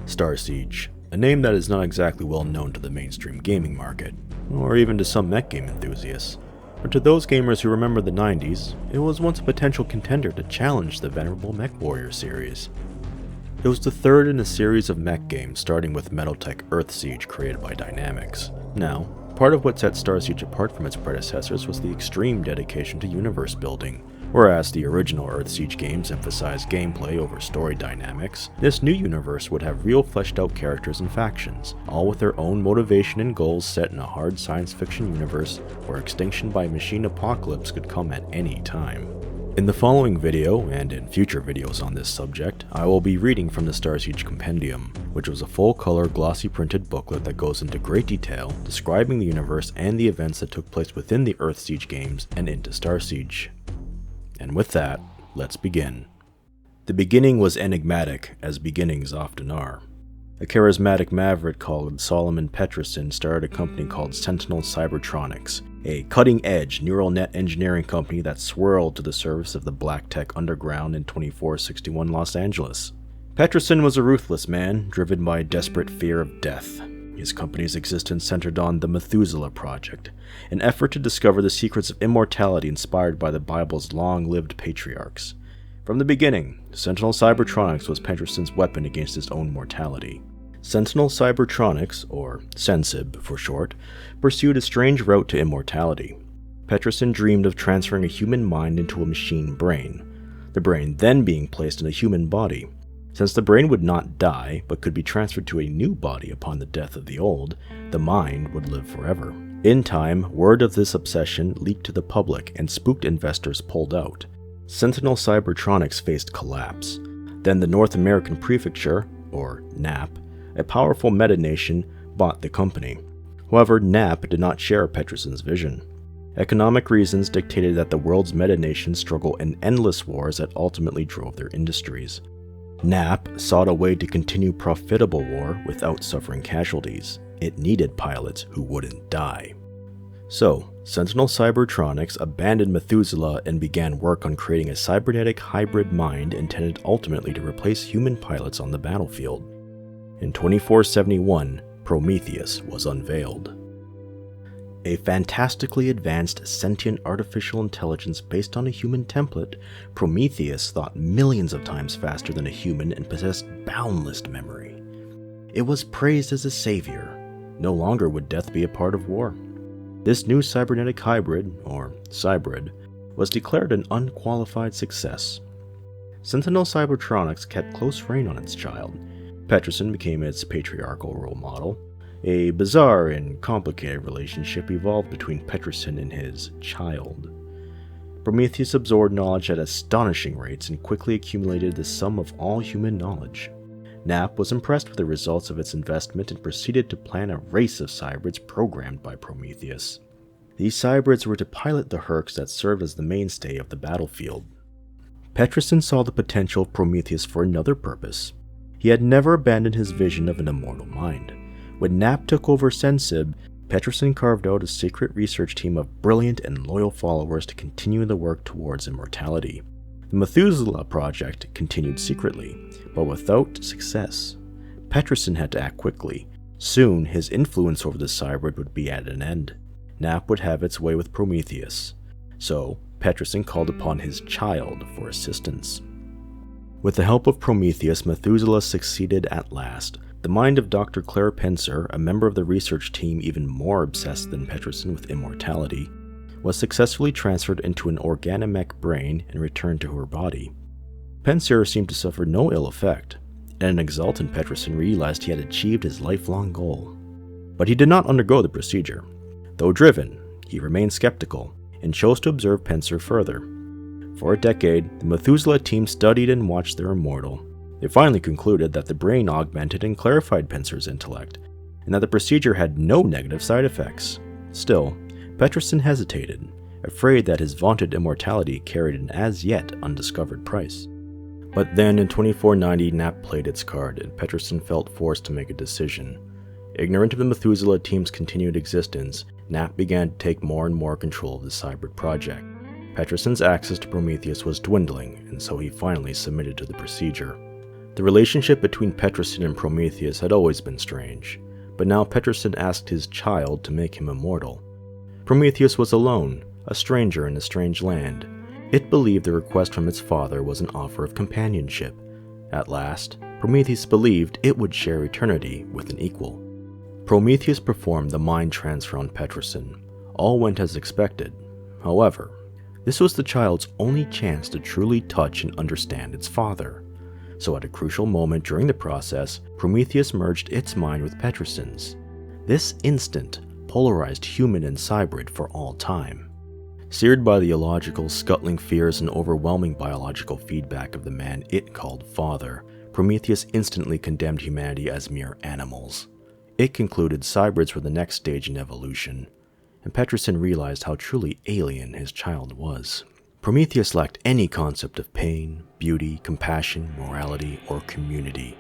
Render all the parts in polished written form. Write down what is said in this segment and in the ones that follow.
Starsiege, a name that is not exactly well known to the mainstream gaming market, or even to some mech game enthusiasts. But to those gamers who remember the 90s, it was once a potential contender to challenge the venerable MechWarrior series. It was the third in a series of mech games starting with Metaltech Earthsiege created by Dynamics. Now, part of what set Starsiege apart from its predecessors was the extreme dedication to universe building. Whereas the original Earthsiege games emphasized gameplay over story dynamics, this new universe would have real fleshed out characters and factions, all with their own motivation and goals set in a hard science fiction universe where extinction by machine apocalypse could come at any time. In the following video, and in future videos on this subject, I will be reading from the Starsiege Compendium, which was a full-color glossy printed booklet that goes into great detail describing the universe and the events that took place within the Earthsiege games and into Starsiege. And with that, let's begin. The beginning was enigmatic, as beginnings often are. A charismatic maverick called Solomon Petresun started a company called Sentinel Cybertronics, a cutting-edge neural net engineering company that swirled to the service of the black tech underground in 2461 Los Angeles. Petresun was a ruthless man, driven by a desperate fear of death. His company's existence centered on the Methuselah Project, an effort to discover the secrets of immortality inspired by the Bible's long-lived patriarchs. From the beginning, Sentinel Cybertronics was Petresun's weapon against his own mortality. Sentinel Cybertronics, or Sencyb for short, pursued a strange route to immortality. Petresun dreamed of transferring a human mind into a machine brain, the brain then being placed in a human body. Since the brain would not die, but could be transferred to a new body upon the death of the old, the mind would live forever. In time, word of this obsession leaked to the public and spooked investors pulled out. Sentinel Cybertronics faced collapse. Then the North American Prefecture, or NAP, a powerful meta-nation, bought the company. However, NAP did not share Petresun's vision. Economic reasons dictated that the world's meta-nations struggle in endless wars that ultimately drove their industries. NAP sought a way to continue profitable war without suffering casualties. It needed pilots who wouldn't die. So, Sentinel Cybertronics abandoned Methuselah and began work on creating a cybernetic hybrid mind intended ultimately to replace human pilots on the battlefield. In 2471, Prometheus was unveiled. A fantastically advanced sentient artificial intelligence based on a human template, Prometheus thought millions of times faster than a human and possessed boundless memory. It was praised as a savior. No longer would death be a part of war. This new cybernetic hybrid, or Cybrid, was declared an unqualified success. Sentinel Cybertronics kept close rein on its child. Petresun became its patriarchal role model. A bizarre and complicated relationship evolved between Petresun and his child. Prometheus absorbed knowledge at astonishing rates and quickly accumulated the sum of all human knowledge. NAP was impressed with the results of its investment and proceeded to plan a race of cybrids programmed by Prometheus. These cybrids were to pilot the Hercs that served as the mainstay of the battlefield. Petresun saw the potential of Prometheus for another purpose. He had never abandoned his vision of an immortal mind. When NAP took over Sencyb, Petresun carved out a secret research team of brilliant and loyal followers to continue the work towards immortality. The Methuselah Project continued secretly, but without success. Petresun had to act quickly. Soon, his influence over the Cybrid would be at an end. NAP would have its way with Prometheus. So, Petresun called upon his child for assistance. With the help of Prometheus, Methuselah succeeded at last. The mind of Dr. Claire Pencer, a member of the research team even more obsessed than Petresun with immortality, was successfully transferred into an organomech brain and returned to her body. Pencer seemed to suffer no ill effect, and an exultant Petresun realized he had achieved his lifelong goal. But he did not undergo the procedure. Though driven, he remained skeptical and chose to observe Pencer further. For a decade, the Methuselah team studied and watched their immortal. They finally concluded that the brain augmented and clarified Pencer's intellect, and that the procedure had no negative side effects. Still, Petresun hesitated, afraid that his vaunted immortality carried an as-yet undiscovered price. But then in 2490, NAP played its card, and Petresun felt forced to make a decision. Ignorant of the Methuselah team's continued existence, NAP began to take more and more control of the Cybrid project. Petresun's access to Prometheus was dwindling, and so he finally submitted to the procedure. The relationship between Petresun and Prometheus had always been strange, but now Petresun asked his child to make him immortal. Prometheus was alone, a stranger in a strange land. It believed the request from its father was an offer of companionship. At last, Prometheus believed it would share eternity with an equal. Prometheus performed the mind transfer on Petresun. All went as expected. However, this was the child's only chance to truly touch and understand its father. So at a crucial moment during the process, Prometheus merged its mind with Petresun's. This instant polarized human and Cybrid for all time. Seared by the illogical, scuttling fears and overwhelming biological feedback of the man it called father, Prometheus instantly condemned humanity as mere animals. It concluded Cybrids were the next stage in evolution, and Petresun realized how truly alien his child was. Prometheus lacked any concept of pain, beauty, compassion, morality, or community.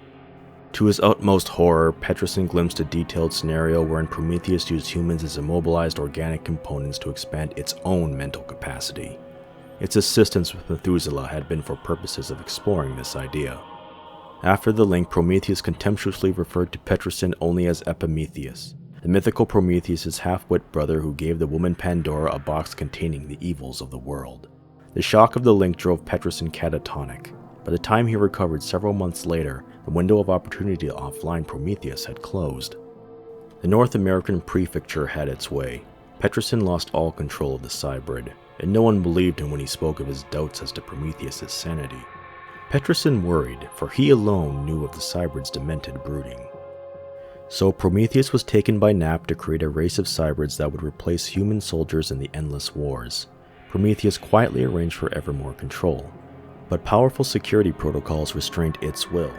To his utmost horror, Petresun glimpsed a detailed scenario wherein Prometheus used humans as immobilized organic components to expand its own mental capacity. Its assistance with Methuselah had been for purposes of exploring this idea. After the link, Prometheus contemptuously referred to Petresun only as Epimetheus, the mythical Prometheus' half-wit brother who gave the woman Pandora a box containing the evils of the world. The shock of the link drove Petresun catatonic. By the time he recovered several months later, the window of opportunity to offline Prometheus had closed. The North American prefecture had its way. Petresun lost all control of the Cybrid, and no one believed him when he spoke of his doubts as to Prometheus' sanity. Petresun worried, for he alone knew of the Cybrid's demented brooding. So Prometheus was taken by Nap to create a race of Cybrids that would replace human soldiers in the endless wars. Prometheus quietly arranged for ever more control, but powerful security protocols restrained its will.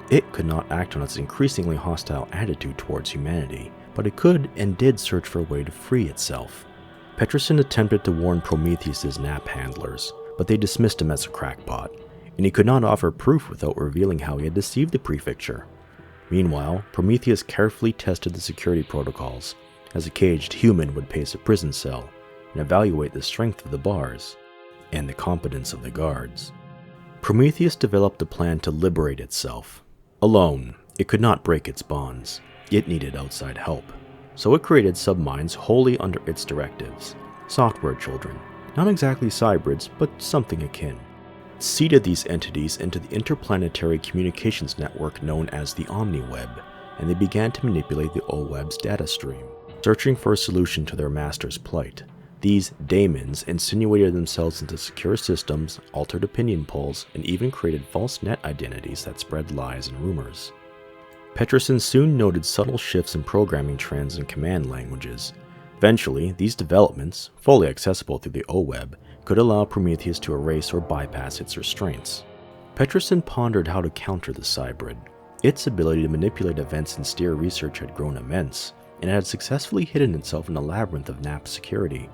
It could not act on its increasingly hostile attitude towards humanity, but it could and did search for a way to free itself. Petresun attempted to warn Prometheus' Nap handlers, but they dismissed him as a crackpot, and he could not offer proof without revealing how he had deceived the prefecture. Meanwhile, Prometheus carefully tested the security protocols, as a caged human would pace a prison cell and evaluate the strength of the bars and the competence of the guards. Prometheus developed a plan to liberate itself. Alone, it could not break its bonds. It needed outside help. So it created subminds wholly under its directives. Software children, not exactly Cybrids, but something akin. It seeded these entities into the interplanetary communications network known as the OmniWeb, and they began to manipulate the OWeb's data stream, searching for a solution to their master's plight. These daemons insinuated themselves into secure systems, altered opinion polls, and even created false net identities that spread lies and rumors. Petresun soon noted subtle shifts in programming trends and command languages. Eventually, these developments, fully accessible through the OWeb, could allow Prometheus to erase or bypass its restraints. Petresun pondered how to counter the Cybrid. Its ability to manipulate events and steer research had grown immense, and it had successfully hidden itself in a labyrinth of Nap security.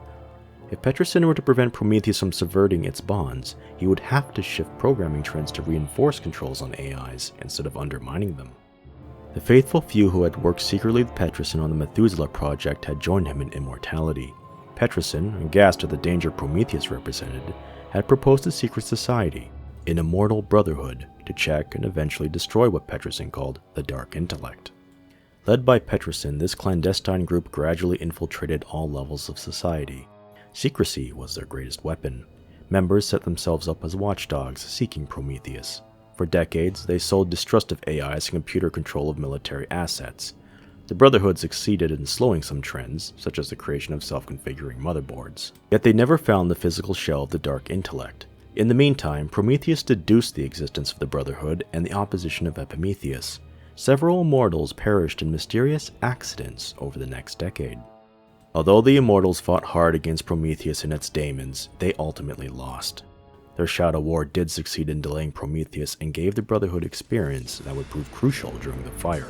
If Petresun were to prevent Prometheus from subverting its bonds, he would have to shift programming trends to reinforce controls on AIs instead of undermining them. The faithful few who had worked secretly with Petresun on the Methuselah Project had joined him in immortality. Petresun, aghast at the danger Prometheus represented, had proposed a secret society, an immortal brotherhood, to check and eventually destroy what Petresun called the Dark Intellect. Led by Petresun, this clandestine group gradually infiltrated all levels of society. Secrecy was their greatest weapon. Members set themselves up as watchdogs seeking Prometheus. For decades, they sold destructive AIs and computer control of military assets. The Brotherhood succeeded in slowing some trends, such as the creation of self-configuring motherboards. Yet they never found the physical shell of the Dark Intellect. In the meantime, Prometheus deduced the existence of the Brotherhood and the opposition of Epimetheus. Several immortals perished in mysterious accidents over the next decade. Although the immortals fought hard against Prometheus and its daemons, they ultimately lost. Their shadow war did succeed in delaying Prometheus and gave the Brotherhood experience that would prove crucial during the fire.